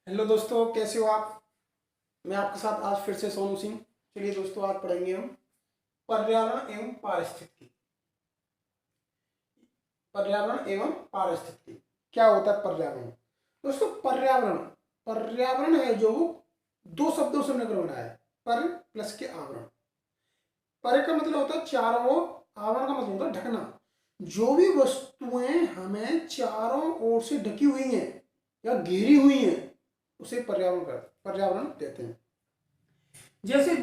Hello दोस्तों, कैसे हो आप। मैं आपके साथ आज फिर से सोनू सिंह। चलिए दोस्तों, आज पढ़ेंगे हम पर्यावरण एवं पारिस्थितिकी। पर्यावरण एवं पारिस्थितिकी क्या होता है पर्यावरण। दोस्तों, पर्यावरण पर्यावरण है जो दो शब्दों से मिलकर बना है। पर प्लस के आवरण। पर का मतलब होता है चारों ओर, आवरण का मतलब होता है ढकना। जो भी वस्तुएं हमें चारों ओर से ढकी हुई हैं या घेरी हुई हैं उसे पर्यावरण कहते हैं। जैसे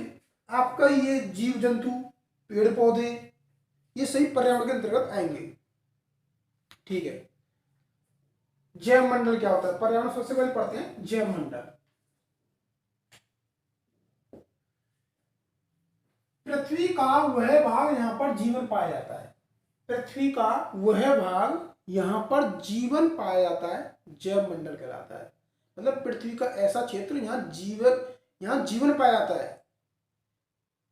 आपका ये जीव जंतु, पेड़ पौधे, ये सही पर्यावरण के अंतर्गत आएंगे। ठीक है। जैव मंडल क्या होता है, पर्यावरण सबसे पहले पढ़ते हैं जैव मंडल। पृथ्वी का वह भाग यहाँ पर जीवन पाया जाता है। पृथ्वी का वह भाग यहाँ पर जीवन पाया जाता है, जैव मंडल कहलाता है। मतलब पृथ्वी का ऐसा क्षेत्र यहाँ जीवन पाया जाता है,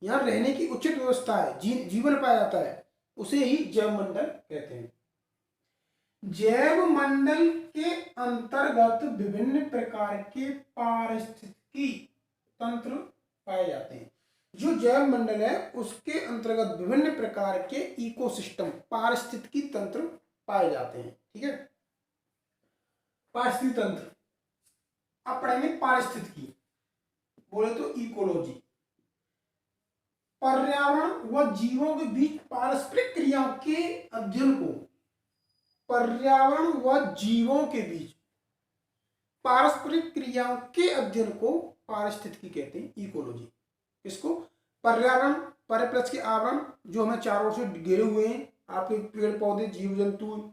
यहाँ रहने की उचित व्यवस्था है, जीवन पाया जाता है, उसे ही जैव मंडल कहते हैं। जैव मंडल के अंतर्गत विभिन्न प्रकार के पारिस्थितिकी तंत्र पाए जाते हैं। जो जैव मंडल है उसके अंतर्गत विभिन्न प्रकार के इकोसिस्टम, पारिस्थितिकी तंत्र पाए जाते हैं। ठीक है। पारिस्थितिकी तंत्र अब पढ़ेंगे पारिस्थितिकी, बोले तो इकोलॉजी। पर्यावरण व जीवों के बीच पारस्परिक क्रियाओं के अध्ययन को, पर्यावरण व जीवों के बीच पारस्परिक क्रियाओं के अध्ययन को पारिस्थितिकी कहते हैं, इकोलॉजी। इसको पर्यावरण, पर प्लस के आवरण जो हमें चारों ओर से घेरे हुए हैं, आपके पेड़ पौधे, जीव जंतु,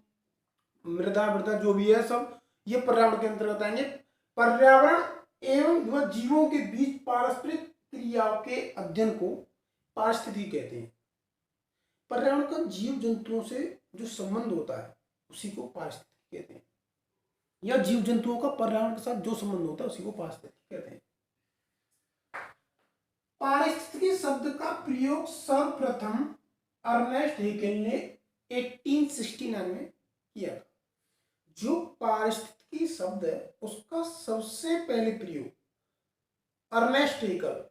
मृदा जो भी है सब, ये पर्यावरण के अंतर्गत आएंगे। पर्यावरण एवं व जीवों के बीच पारस्परिक क्रियाओं के अध्ययन को पारिस्थितिकी कहते हैं। पर्यावरण का जीव जंतुओं से जो संबंध होता है उसी को पारिस्थितिकी कहते हैं, या जीव जंतुओं का पर्यावरण के साथ जो संबंध होता है उसी को पारिस्थितिकी कहते हैं। पारिस्थितिकी शब्द का प्रयोग सर्वप्रथम अर्नेस्ट हेकेल ने 1869 में किया था। जो पारिस्थितिकी शब्द है उसका सबसे पहले प्रयोग अर्नेस्ट हेकेल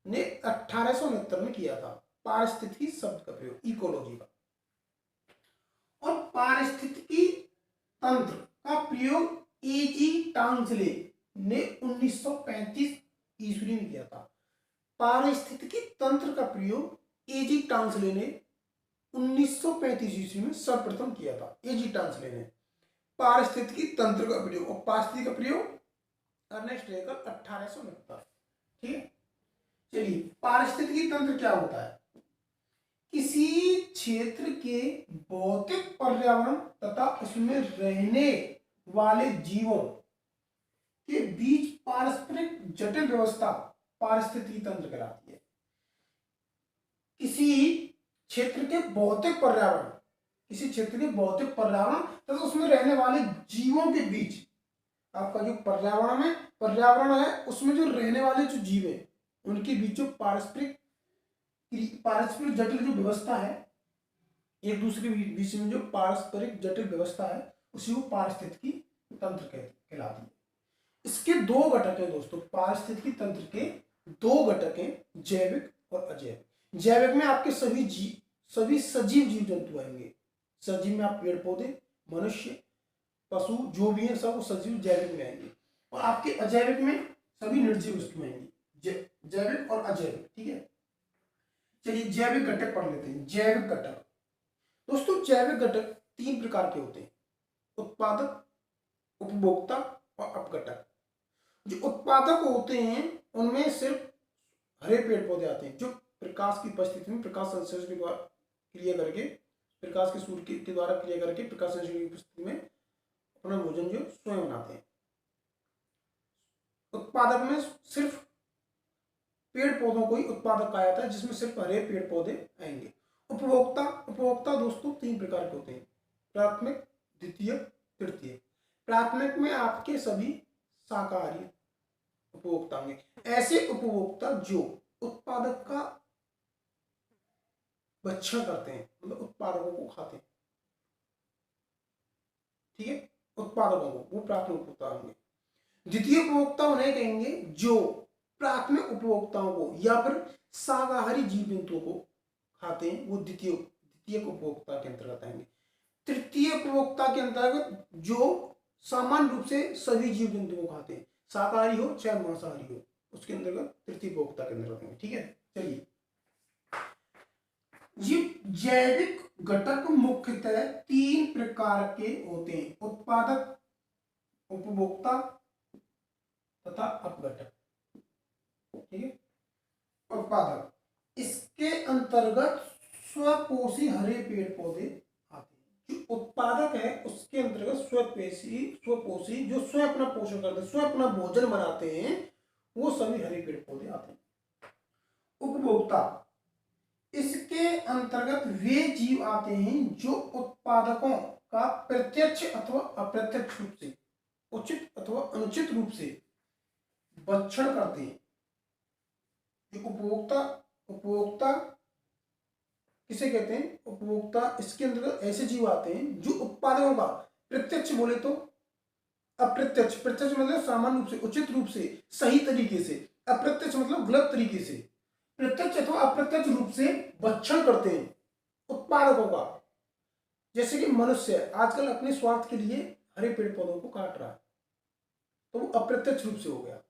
ने 1869 में किया था। पारिस्थितिकी शब्द का प्रयोग इकोलॉजी का। और पारिस्थितिकी तंत्र का प्रयोग एजी टांसले ने 1935 ईस्वी में किया था। पारिस्थितिकी तंत्र का प्रयोग एजी टांसले ने 1935 ईस्वी में सर्वप्रथम किया था। एजी टांसले ने पारिस्थितिकी तंत्र का प्रयोग, और पारिस्थितिकी का प्रयोग अर्नेस्ट हेकेल 1869। ठीक है। चलिए, पारिस्थितिकी तंत्र क्या होता है। किसी क्षेत्र के भौतिक पर्यावरण तथा उसमें रहने वाले जीवों के बीच पारस्परिक जटिल व्यवस्था पारिस्थितिकी तंत्र कहलाती है। किसी क्षेत्र के भौतिक पर्यावरण, किसी क्षेत्र के भौतिक पर्यावरण तथा उसमें रहने वाले जीवों के बीच, आपका जो पर्यावरण है उसमें जो रहने वाले जो जीव है उनके बीच जो पारस्परिक जटिल जो व्यवस्था है, एक दूसरे के बीच में जो पारस्परिक जटिल व्यवस्था है उसी को पारिस्थितिकी तंत्र कहलाती है। इसके दो घटक हैं दोस्तों, पारिस्थितिकी तंत्र के दो घटक हैं, जैविक और अजैविक। जैविक में आपके सभी सजीव जीव जंतु आएंगे। सजीव में आप पेड़ पौधे, मनुष्य, पशु जो भी है सब सजीव जैविक में आएंगे। और आपके अजैविक में सभी निर्जीव वस्तुएं आएंगी, जैविक और अजैविक। ठीक है। चलिए, जैविक घटक पढ़ लेते हैं। जैविक घटक दोस्तों, जैविक घटक तीन प्रकार के होते हैं, उत्पादक, उपभोक्ता और अपघटक। जो उत्पादक होते हैं उनमें सिर्फ हरे पेड़ पौधे आते हैं, जो प्रकाश की उपस्थिति में, प्रकाश संश्लेषण के द्वारा क्रिया करके, प्रकाश के सूर्य के द्वारा क्रिया करके प्रकाश संश्लेषण की उपस्थिति में अपना भोजन जो स्वयं बनाते हैं। उत्पादक में सिर्फ पेड़ पौधों को ही उत्पादक कहा जाता है, जिसमें सिर्फ हरे पेड़ पौधे आएंगे। उपभोक्ता दोस्तों तीन प्रकार के होते हैं, प्राथमिक, द्वितीय, तृतीय। प्राथमिक में आपके सभी शाकाहारी उपभोक्ता होंगे। ऐसे उपभोक्ता जो उत्पादक का भक्षण करते हैं, मतलब उत्पादकों को खाते हैं। ठीक है। उत्पादकों को वो प्राथमिक उपभोक्ता होंगे। द्वितीय उपभोक्ता उन्हें कहेंगे जो प्राथमिक उपभोक्ताओं को या फिर शाकाहारी जीव जंतुओं को खाते हैं, वो द्वितीय द्वितीय उपभोक्ता के अंतर्गत आएंगे। तृतीय उपभोक्ता के अंतर्गत जो सामान्य रूप से सभी जीव जंतुओं को खाते हैं, शाकाहारी हो चाहे मांसाहारी हो, उसके अंतर्गत तृतीय उपभोक्ता के अंतर्गत आएंगे। ठीक है, चलिए। जीव जैविक घटक मुख्यतः तीन प्रकार के होते हैं: उत्पादक, उपभोक्ता तथा अपघटक। ठीक है, उत्पादक, इसके अंतर्गत स्वपोषी हरे पेड़ पौधे आते हैं। जो उत्पादक है उसके अंतर्गत स्वपोषी जो स्वयं अपना पोषण करते हैं, स्वयं अपना भोजन बनाते हैं, वो सभी हरे पेड़ पौधे आते हैं। उपभोक्ता, इसके अंतर्गत वे जीव आते हैं जो उत्पादकों का प्रत्यक्ष अथवा अप्रत्यक्ष रूप से, उचित अथवा अनुचित रूप से भक्षण करते हैं। जो उपभोक्ता किसे कहते हैं? उपभोक्ता, इसके अंतर्गत ऐसे जीव आते हैं जो उत्पादकों का प्रत्यक्ष बोले तो अप्रत्यक्ष, प्रत्यक्ष मतलब सामान्य रूप से, उचित रूप से, सही तरीके से, अप्रत्यक्ष मतलब गलत तरीके से, प्रत्यक्ष अथवा अप्रत्यक्ष रूप से भक्षण करते हैं उत्पादकों का। जैसे कि मनुष्य आजकल अपने स्वार्थ के लिए हरे पेड़ पौधों को काट रहा है, तो वो अप्रत्यक्ष रूप से हो गया।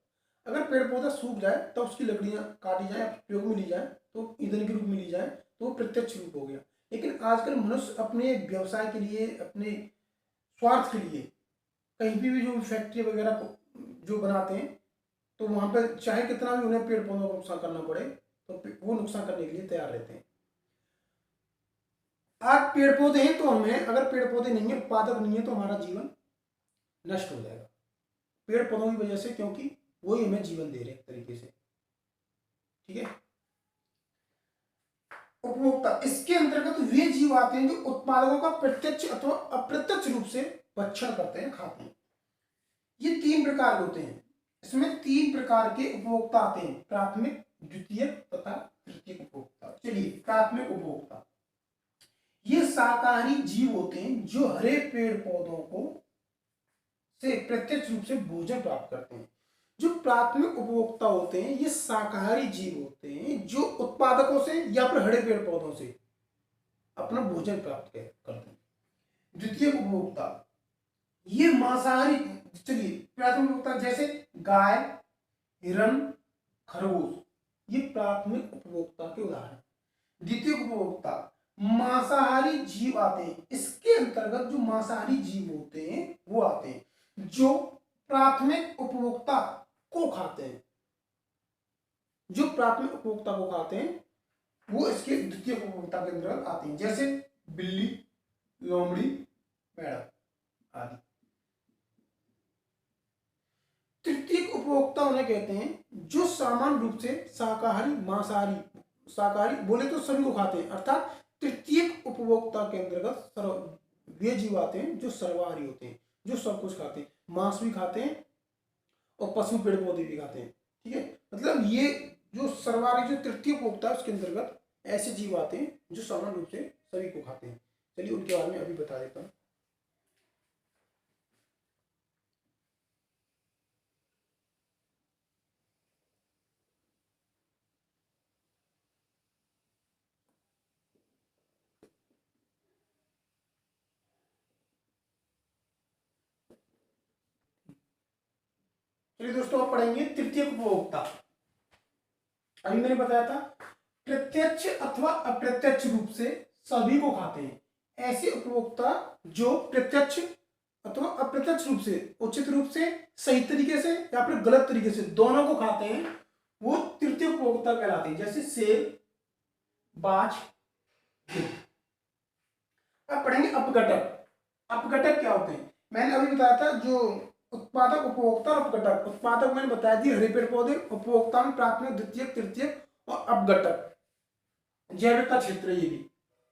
अगर पेड़ पौधा सूख जाए तब उसकी लकड़ियां काटी जाए, प्रयोग में ली जाए, तो ईंधन के रूप में ली जाए, तो वो प्रत्यक्ष रूप हो गया। लेकिन आजकल मनुष्य अपने व्यवसाय के लिए, अपने स्वार्थ के लिए कहीं भी जो फैक्ट्री वगैरह जो बनाते हैं, तो वहां पर चाहे कितना भी उन्हें पेड़ पौधों को नुकसान करना पड़े, तो वो नुकसान करने के लिए तैयार रहते हैं। आज पेड़ पौधे हैं तो हमें, अगर पेड़ पौधे नहीं है, उत्पादक नहीं है, तो हमारा जीवन नष्ट हो जाएगा पेड़ पौधों की वजह से, क्योंकि वही हमें जीवन दे रहे एक तरीके से। ठीक है, उपभोक्ता, इसके अंतर्गत वे जीव आते हैं जो उत्पादकों का प्रत्यक्ष अथवा अप्रत्यक्ष रूप से भक्षण करते हैं, खाते हैं। ये तीन प्रकार के होते हैं। इसमें तीन प्रकार के उपभोक्ता आते हैं: प्राथमिक, द्वितीयक तथा तृतीयक उपभोक्ता। चलिए, प्राथमिक उपभोक्ता, ये शाकाहारी जीव होते हैं जो हरे पेड़ पौधों को से प्रत्यक्ष रूप से भोजन प्राप्त करते हैं। जो प्राथमिक उपभोक्ता होते हैं ये शाकाहारी जीव होते हैं जो उत्पादकों से या फिर हरे पेड़ पौधों से अपना भोजन प्राप्त करते हैं। द्वितीय उपभोक्ता, ये मांसाहारी, चलिए प्राथमिक उपभोक्ता जैसे गाय, हिरण, खरगोश, ये प्राथमिक उपभोक्ता के उदाहरण। द्वितीय उपभोक्ता, मांसाहारी जीव आते हैं। इसके अंतर्गत जो मांसाहारी जीव होते हैं वो आते हैं जो प्राथमिक उपभोक्ता को खाते हैं। जो प्राथमिक उपभोक्ता को खाते हैं वो इसके द्वितीय उपभोक्ता के अंतर्गत आते हैं, जैसे बिल्ली, लोमड़ी, मेंढक आदि। तृतीय उपभोक्ता उन्हें कहते हैं जो सामान्य रूप से शाकाहारी, मांसाहारी, शाकाहारी बोले तो सभी को खाते हैं, अर्थात तृतीय उपभोक्ता के अंतर्गत वे जीव आते हैं जो सर्वाहारी होते हैं, जो सब कुछ खाते हैं, मांस भी खाते हैं और पशु पेड़ पौधे भी खाते हैं। ठीक है, मतलब ये जो सर्वाहारी, जो तृतीय उपभोक्ता है उसके अंतर्गत ऐसे जीव आते हैं जो सामान्य रूप से सभी को खाते हैं। चलिए उनके बारे में अभी बता देता हूँ। चलिए दोस्तों, आप पढ़ेंगे तृतीय उपभोक्ता। अभी मैंने बताया था प्रत्यक्ष अथवा अप्रत्यक्ष रूप से सभी को खाते हैं। ऐसे उपभोक्ता जो प्रत्यक्ष अथवा अप्रत्यक्ष रूप से, उचित रूप से, सही तरीके से या फिर गलत तरीके से, दोनों को खाते हैं, वो तृतीय उपभोक्ता कहलाते हैं, जैसे शेर, बाज। अब पढ़ेंगे अपघटक। अपघटक क्या होते हैं? मैंने अभी बताया था जो उत्पादक, उपभोक्ता और अपघटक। उत्पादक मैंने बताया थी हरे पेड़ पौधे, उपभोक्ता में प्राथमिक, द्वितीयक, तृतीयक और अपघटक जैविक का क्षेत्र। ये भी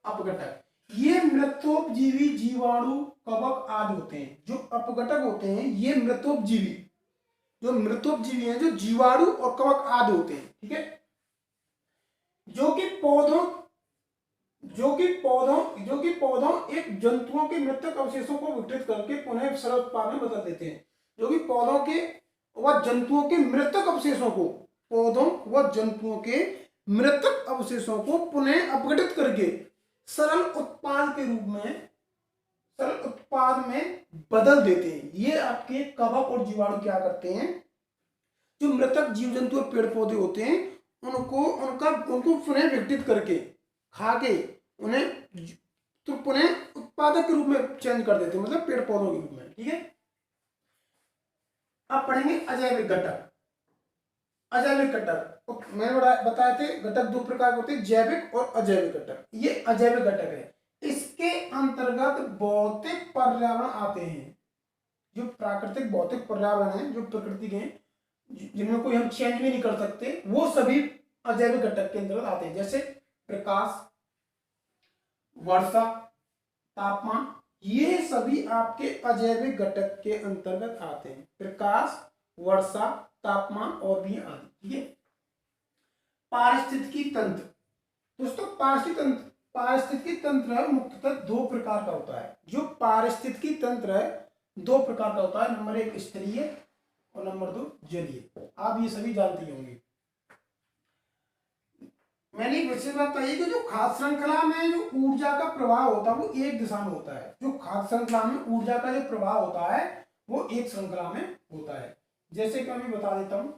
अपघटक, ये मृतोपजीवी जीवाणु, कवक आदि होते हैं। जो अपघटक होते हैं ये मृतोपजीवी, जो मृतोपजीवी हैं, जो जीवाणु और कवक आदि होते हैं। ठीक है, जो कि पौधों एक जंतुओं के मृतक अवशेषों को विकृत करके पुनः सर्वोत्पाद में बदल देते हैं। जो कि पौधों के व जंतुओं के मृतक अवशेषों को, पौधों व जंतुओं के मृतक अवशेषों को पुनः अपघटित करके सरल उत्पाद के रूप में, सरल उत्पाद में बदल देते हैं। ये आपके कवक और जीवाणु क्या करते हैं, जो मृतक जीव जंतु और पेड़ पौधे होते हैं उनको पुनः विघटित करके खा के उन्हें तो पुनः उत्पादक के रूप में चेंज कर देते हैं, मतलब पेड़ पौधों के रूप में। ठीक है, अब पढ़ेंगे अजैविक घटक। अजैविक घटक मैंने बताए थे, घटक दो प्रकार के होते हैं, जैविक और अजैविक घटक। ये अजैविक घटक है, इसके अंतर्गत भौतिक पर्यावरण आते हैं। जो प्राकृतिक भौतिक पर्यावरण है, जो प्रकृति के जिनमें कोई हम चेंज भी नहीं कर सकते, वो सभी अजैविक घटक के अंतर्गत आते हैं। जैसे प्रकाश, वर्षा, तापमान, ये सभी आपके अजैविक घटक के अंतर्गत आते हैं। प्रकाश, वर्षा, तापमान और भी आदि। ठीक है, पारिस्थितिकी तंत्र। दोस्तों पारिस्थितिकी तंत्र मुख्यतः दो प्रकार का होता है। जो पारिस्थितिकी तंत्र है दो प्रकार का होता है, नंबर एक स्तरीय और नंबर दो जलीय। आप ये सभी जानते होंगे। मैंने एक विशेष बात बताई कि जो खाद्य श्रृंखला में जो ऊर्जा का प्रवाह होता है वो एक दिशा में होता है। जो खाद्य श्रृंखला में ऊर्जा का जो प्रवाह होता है वो एक श्रृंखला में होता है। जैसे कि मैं बता देता हूं,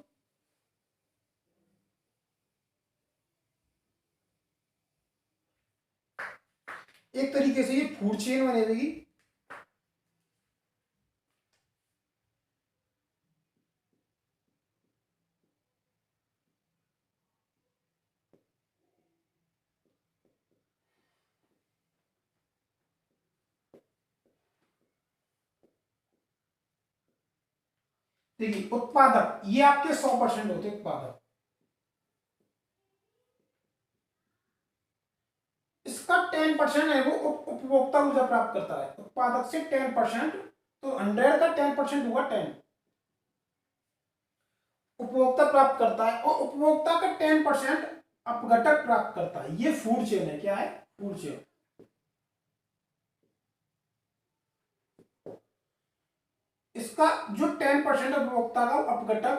एक तरीके से ये फूड चेन बनेगी। देखिए उत्पादक, ये आपके 100% होते उत्पादक। इसका 10% है वो उपभोक्ता ऊर्जा प्राप्त करता है। उत्पादक से 10%, तो 100 का 10% हुआ 10, उपभोक्ता प्राप्त करता है, और उपभोक्ता का 10% अपघटक प्राप्त करता है। ये फूड चेन है। क्या है? Food chain. इसका जो 10% उपभोक्ता का अपघटक,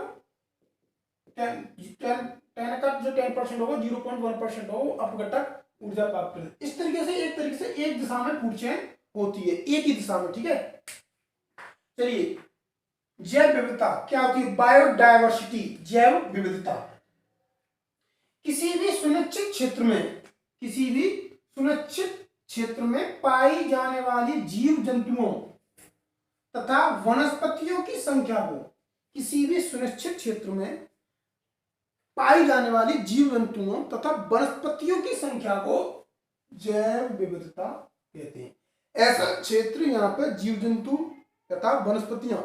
10 का जो 10% होगा 0.1% होगा, वो अपघटक ऊर्जा प्राप्त करता है। इस तरीके से एक दिशा में फूड चेन होती है, एक ही दिशा में। ठीक है, चलिए जैव विविधता क्या होती है? बायोडायवर्सिटी, जैव विविधता। किसी भी सुनिश्चित क्षेत्र में पाई जाने वाली जीव जंतुओं तथा वनस्पतियों की संख्या को, किसी भी सुनिश्चित क्षेत्र में पाई जाने वाली जीव जंतुओं तथा वनस्पतियों की संख्या को जैव विविधता कहते हैं। ऐसा क्षेत्र, यहाँ पर जीव जंतु तथा वनस्पतियां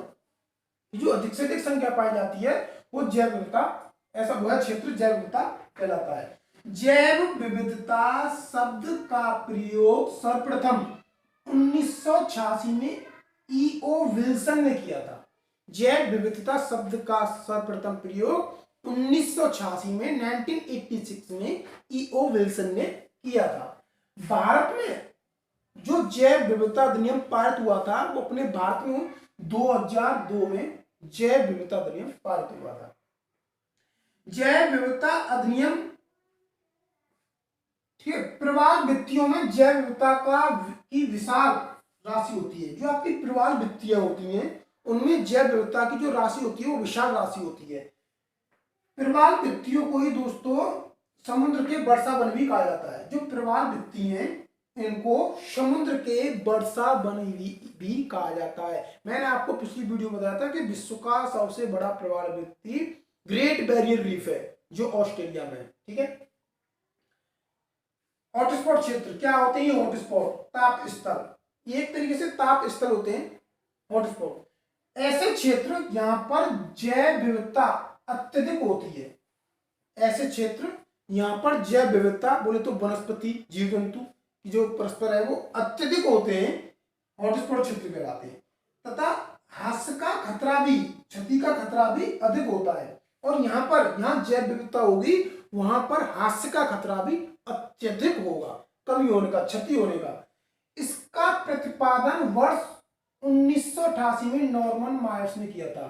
जो अधिक से अधिक संख्या पाई जाती है वो जैव विविधता, ऐसा वह क्षेत्र जैव विविधता कहलाता है। जैव विविधता शब्द का प्रयोग सर्वप्रथम 1986 में ईओ विल्सन ने किया था। जैव विविधता शब्द का सर्वप्रथम प्रयोग 1986 में 1986 में ईओ विल्सन ने किया था। भारत में जो जैव विविधता अधिनियम पारित हुआ था वो अपने भारत में 2002 में जैव विविधता अधिनियम पारित हुआ था। जैव विविधता अधिनियम, ठीक है, प्रवाल भित्तियों में जैव विविधता की विशाल राशि होती है। जो आपकी प्रवाल भित्तियां होती हैं उनमें जैव विविधता की जो राशि होती है वो विशाल राशि होती है। प्रवाल भित्तियों को ही दोस्तों समुद्र के वर्षा वन भी कहा जाता है। जो प्रवाल भित्ति हैं इनको समुद्र के वर्षा वन भी कहा जाता है। मैंने आपको पिछली वीडियो में बताया था कि विश्व का सबसे बड़ा प्रवाल भित्ति ग्रेट बैरियर रीफ है जो ऑस्ट्रेलिया में है। ठीक है, हॉटस्पॉट क्षेत्र क्या होते हैं? ये हॉटस्पॉट, ताप स्थल, एक तरीके से ताप स्थल होते हैं हॉटस्पॉट। ऐसे क्षेत्र जहां पर जैव विविधता अत्यधिक होती है, ऐसे क्षेत्र यहां पर जैव विविधता, बोले तो वनस्पति जीव जंतु की जो परस्पर है वो अत्यधिक होते हैं, हॉटस्पॉट क्षेत्र कहलाते हैं। तथा हास्य का खतरा भी, क्षति का खतरा भी अधिक होता है। और यहाँ जैव विविधता होगी वहां पर हास्य का खतरा भी अत्यधिक होगा, कमी होने का, क्षति होने का। इसका प्रतिपादन वर्ष 1988 में नॉर्मन मायर्स ने किया था।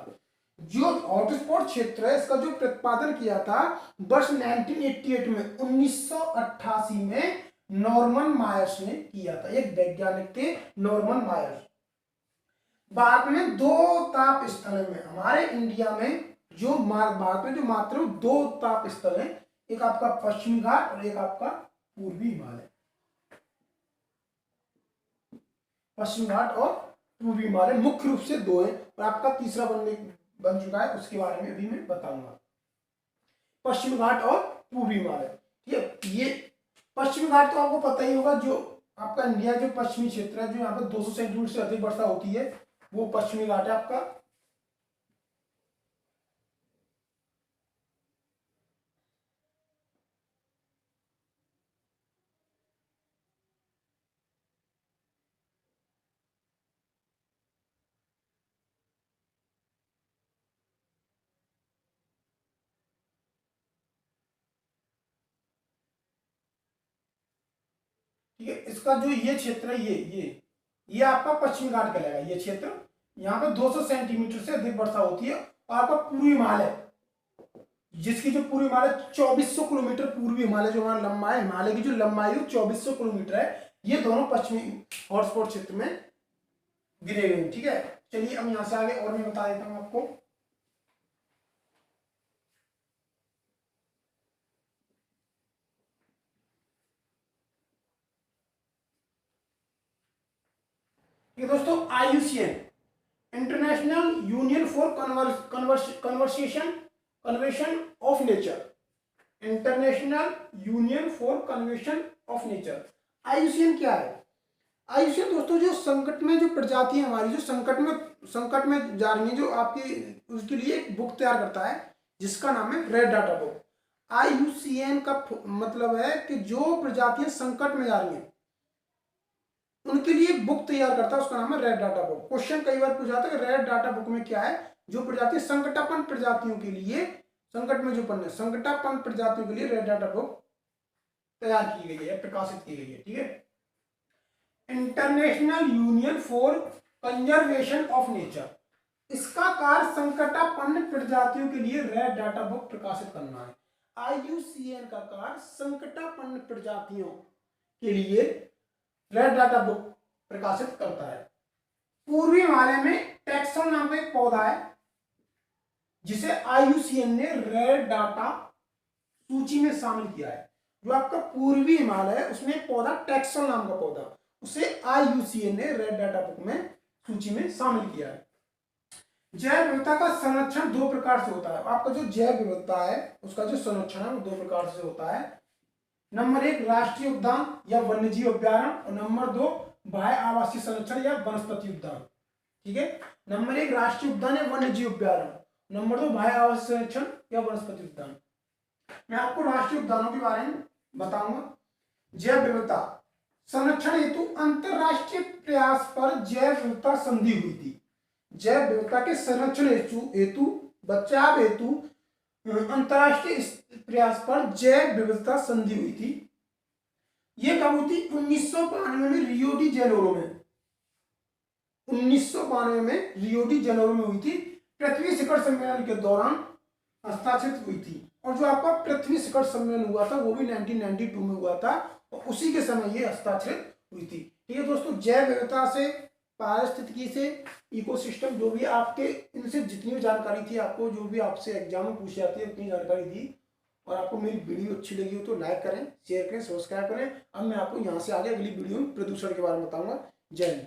जो हॉटस्पॉट क्षेत्र है इसका जो प्रतिपादन किया था वर्ष 1988 में, 1988 में नॉर्मन मायर्स ने किया था। एक वैज्ञानिक थे नॉर्मन मायर्स। भारत में दो ताप स्थल में, हमारे इंडिया में जो भारत में जो मात्र दो ताप स्थल हैं, एक आपका पश्चिमी घाट और एक आपका पूर्वी हिमालय। पश्चिम घाट और पूर्वी हिमालय मुख्य रूप से दो है, और आपका तीसरा बन चुका है, उसके बारे में अभी मैं बताऊंगा। पश्चिम घाट और पूर्वी हिमालय, ठीक है। ये पश्चिमी घाट तो आपको पता ही होगा, जो आपका इंडिया जो पश्चिमी क्षेत्र है, जो यहाँ पर 200 सेंटीमीटर से अधिक वर्षा होती है, वो पश्चिमी घाट है आपका। ठीक है, इसका जो ये क्षेत्र है, ये आपका पश्चिमी घाट कहलाएगा। ये क्षेत्र यहाँ पे 200 सेंटीमीटर से अधिक वर्षा होती है। और आपका पूर्वी हिमालय, जिसकी जो पूर्वी हिमालय 2400 किलोमीटर, पूर्वी हिमालय जो हमारा लंबा है, हिमालय की जो लंबाई है 2400 किलोमीटर है। ये दोनों पश्चिमी हॉटस्पॉट क्षेत्र में गिरे हुए हैं। ठीक है, चलिए अब यहां से आगे और मैं बता देता हूं आपको। ये दोस्तों IUCN, international union for conversation of nature, international union for conversation of nature. IUCN क्या है? IUCN दोस्तों जो संकट में जो प्रजातियां हमारी जो संकट में जा रही हैं, जो आपकी उसके लिए एक बुक तैयार करता है जिसका नाम है रेड डाटा बुक। IUCN का मतलब है कि जो प्रजातियां संकट में जा रही हैं उनके लिए बुक तैयार करता है, उसका नाम है रेड डाटा बुक। क्वेश्चन कई बार पूछा जाता है कि रेड डाटा बुक में क्या है? जो प्रजाति संकटापन्न प्रजातियों के लिए, संकट में जो पन्ने संकटापन्न प्रजातियों के लिए रेड डाटा बुक तैयार की गई है, प्रकाशित की गई है। ठीक है, international union for conservation of nature, इसका कार्य संकटापन्न प्रजातियों के लिए रेड डाटा बुक प्रकाशित करना है। IUCN का कार्य संकटापन्न प्रजातियों के लिए रेड डाटा बुक प्रकाशित करता है। पूर्वी हिमालय में टैक्सन नाम का एक पौधा है जिसे IUCN ने रेड डाटा सूची में शामिल किया है। जो आपका पूर्वी हिमालय है उसमें एक पौधा टैक्सन नाम का पौधा, उसे IUCN ने रेड डाटा बुक में सूची में शामिल किया है। जैव विविधता का संरक्षण दो प्रकार से होता है। आपका जो जैव विविधता है उसका जो संरक्षण है वो दो प्रकार से होता है। नंबर 1 राष्ट्रीय उद्यान या वन्यजीव अभ्यारण्य, और नंबर 2 बाह्य आवासीय संरक्षण या वनस्पति उद्यान। ठीक है, नंबर 1 राष्ट्रीय उद्यान या वन्यजीव अभ्यारण्य, नंबर 2 बाह्य आवासीय संरक्षण या वनस्पति उद्यान। मैं आपको राष्ट्रीय उद्यानों के बारे में बताऊंगा। जैव विविधता संरक्षण हेतु अंतरराष्ट्रीय प्रयास पर जैव विविधता संधि हुई थी। जैव विविधता के संरक्षण हेतु बचाव हेतु अंतरराष्ट्रीय प्रयास पर जैव विविधता संधि हुई थी। यह कब हुई थी? 1992 में रियो डी जेनेरो में, 1992 में रियो डी जेनेरो में हुई थी। पृथ्वी शिखर सम्मेलन के दौरान हस्ताक्षरित हुई थी। और जो आपका पृथ्वी शिखर सम्मेलन हुआ था वो भी 1992 में हुआ था, और उसी के समय ये हस्ताक्षरित हुई थी। ठीक है दोस्तों, जैव विविधता से, पारिस्थितिकी से, इकोसिस्टम, जो भी आपके इनसे जितनी भी जानकारी थी, आपको जो भी आपसे एग्जाम में पूछी जाती है उतनी जानकारी दी। और आपको मेरी वीडियो अच्छी लगी हो तो लाइक करें, शेयर करें, सब्सक्राइब करें। अब मैं आपको यहाँ से आगे अगली वीडियो में प्रदूषण के बारे में बताऊंगा। जय हिंद।